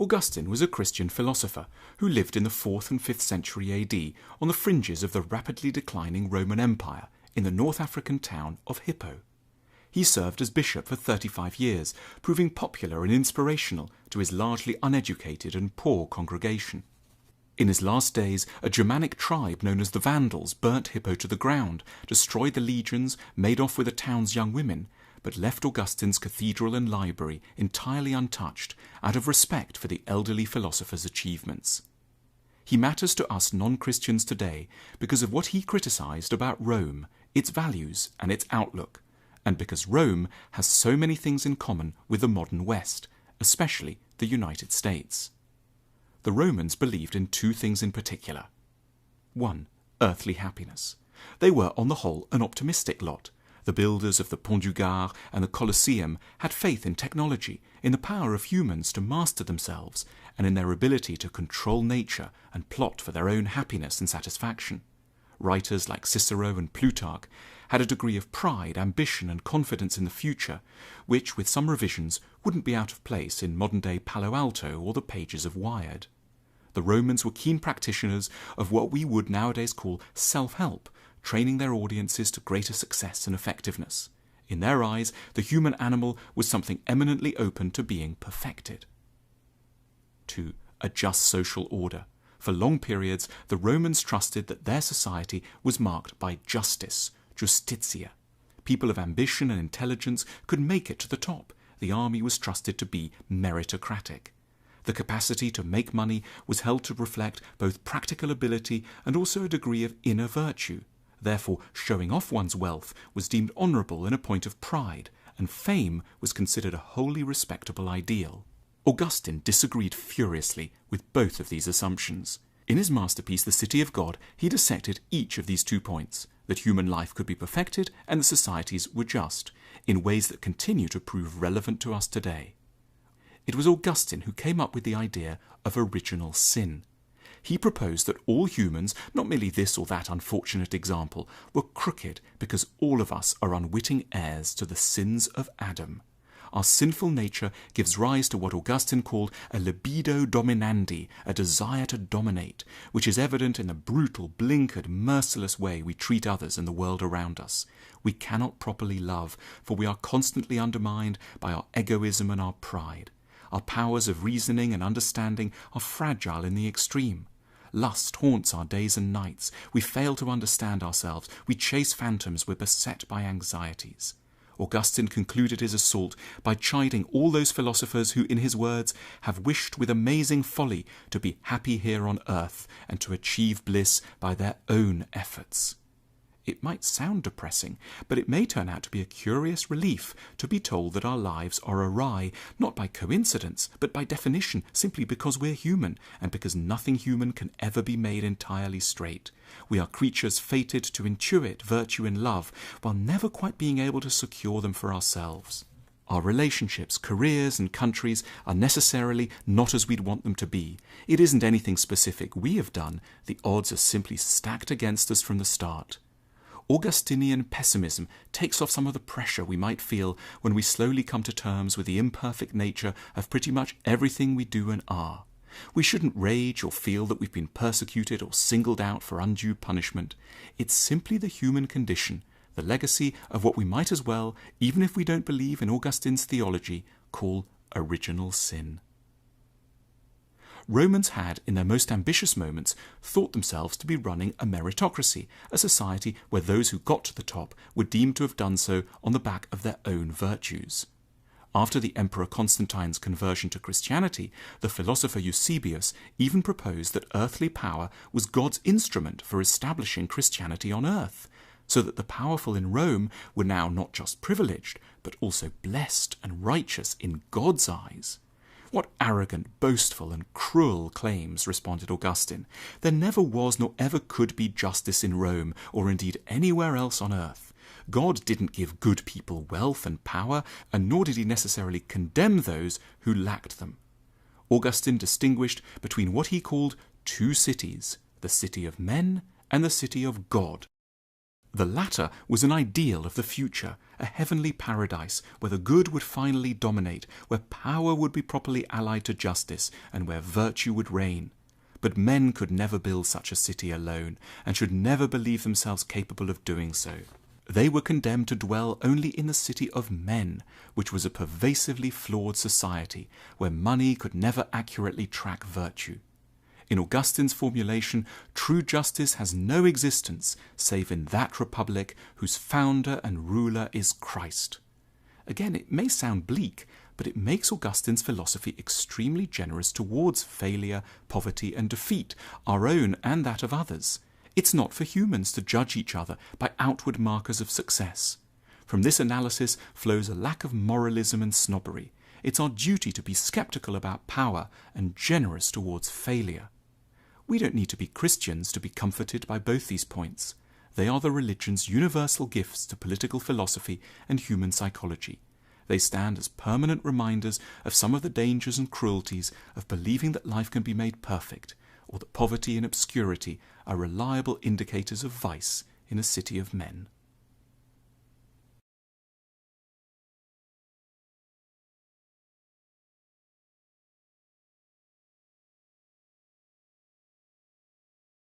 Augustine was a Christian philosopher who lived in the 4th and 5th century AD on the fringes of the rapidly declining Roman Empire in the North African town of Hippo. He served as bishop for 35 years, proving popular and inspirational to his largely uneducated and poor congregation. In his last days, a Germanic tribe known as the Vandals burnt Hippo to the ground, destroyed the legions, made off with the town's young women, but left Augustine's cathedral and library entirely untouched out of respect for the elderly philosopher's achievements. He matters to us non-Christians today because of what he criticized about Rome, its values and its outlook, and because Rome has so many things in common with the modern West, especially the United States. The Romans believed in two things in particular. 1. Earthly happiness. They were, on the whole, an optimistic lot. The builders of the Pont du Gard and the Colosseum had faith in technology, in the power of humans to master themselves, and in their ability to control nature and plot for their own happiness and satisfaction. Writers like Cicero and Plutarch had a degree of pride, ambition and confidence in the future, which, with some revisions, wouldn't be out of place in modern-day Palo Alto or the pages of Wired. The Romans were keen practitioners of what we would nowadays call self-help, training their audiences to greater success and effectiveness. In their eyes, the human animal was something eminently open to being perfected. 2. A just social order. For long periods, the Romans trusted that their society was marked by justice, justitia. People of ambition and intelligence could make it to the top. The army was trusted to be meritocratic. The capacity to make money was held to reflect both practical ability and also a degree of inner virtue. Therefore, showing off one's wealth was deemed honourable and a point of pride, and fame was considered a wholly respectable ideal. Augustine disagreed furiously with both of these assumptions. In his masterpiece, The City of God, he dissected each of these 2 points, that human life could be perfected and that societies were just, in ways that continue to prove relevant to us today. It was Augustine who came up with the idea of original sin. He proposed that all humans, not merely this or that unfortunate example, were crooked because all of us are unwitting heirs to the sins of Adam. Our sinful nature gives rise to what Augustine called a libido dominandi, a desire to dominate, which is evident in the brutal, blinkered, merciless way we treat others and the world around us. We cannot properly love, for we are constantly undermined by our egoism and our pride. Our powers of reasoning and understanding are fragile in the extreme. Lust haunts our days and nights. We fail to understand ourselves. We chase phantoms. We're beset by anxieties. Augustine concluded his assault by chiding all those philosophers who, in his words, have wished with amazing folly to be happy here on earth and to achieve bliss by their own efforts. It might sound depressing, but it may turn out to be a curious relief to be told that our lives are awry, not by coincidence, but by definition, simply because we're human, and because nothing human can ever be made entirely straight. We are creatures fated to intuit virtue and love, while never quite being able to secure them for ourselves. Our relationships, careers and countries are necessarily not as we'd want them to be. It isn't anything specific we have done. The odds are simply stacked against us from the start. Augustinian pessimism takes off some of the pressure we might feel when we slowly come to terms with the imperfect nature of pretty much everything we do and are. We shouldn't rage or feel that we've been persecuted or singled out for undue punishment. It's simply the human condition, the legacy of what we might as well, even if we don't believe in Augustine's theology, call original sin. Romans had, in their most ambitious moments, thought themselves to be running a meritocracy, a society where those who got to the top were deemed to have done so on the back of their own virtues. After the Emperor Constantine's conversion to Christianity, the philosopher Eusebius even proposed that earthly power was God's instrument for establishing Christianity on earth, so that the powerful in Rome were now not just privileged, but also blessed and righteous in God's eyes. What arrogant, boastful and cruel claims, responded Augustine. There never was nor ever could be justice in Rome, or indeed anywhere else on earth. God didn't give good people wealth and power, and nor did he necessarily condemn those who lacked them. Augustine distinguished between what he called 2 cities, the city of men and the city of God. The latter was an ideal of the future, a heavenly paradise where the good would finally dominate, where power would be properly allied to justice, and where virtue would reign. But men could never build such a city alone, and should never believe themselves capable of doing so. They were condemned to dwell only in the city of men, which was a pervasively flawed society, where money could never accurately track virtue. In Augustine's formulation, true justice has no existence save in that republic whose founder and ruler is Christ. Again, it may sound bleak, but it makes Augustine's philosophy extremely generous towards failure, poverty, and defeat, our own and that of others. It's not for humans to judge each other by outward markers of success. From this analysis flows a lack of moralism and snobbery. It's our duty to be sceptical about power and generous towards failure. We don't need to be Christians to be comforted by both these points. They are the religion's universal gifts to political philosophy and human psychology. They stand as permanent reminders of some of the dangers and cruelties of believing that life can be made perfect, or that poverty and obscurity are reliable indicators of vice in a city of men.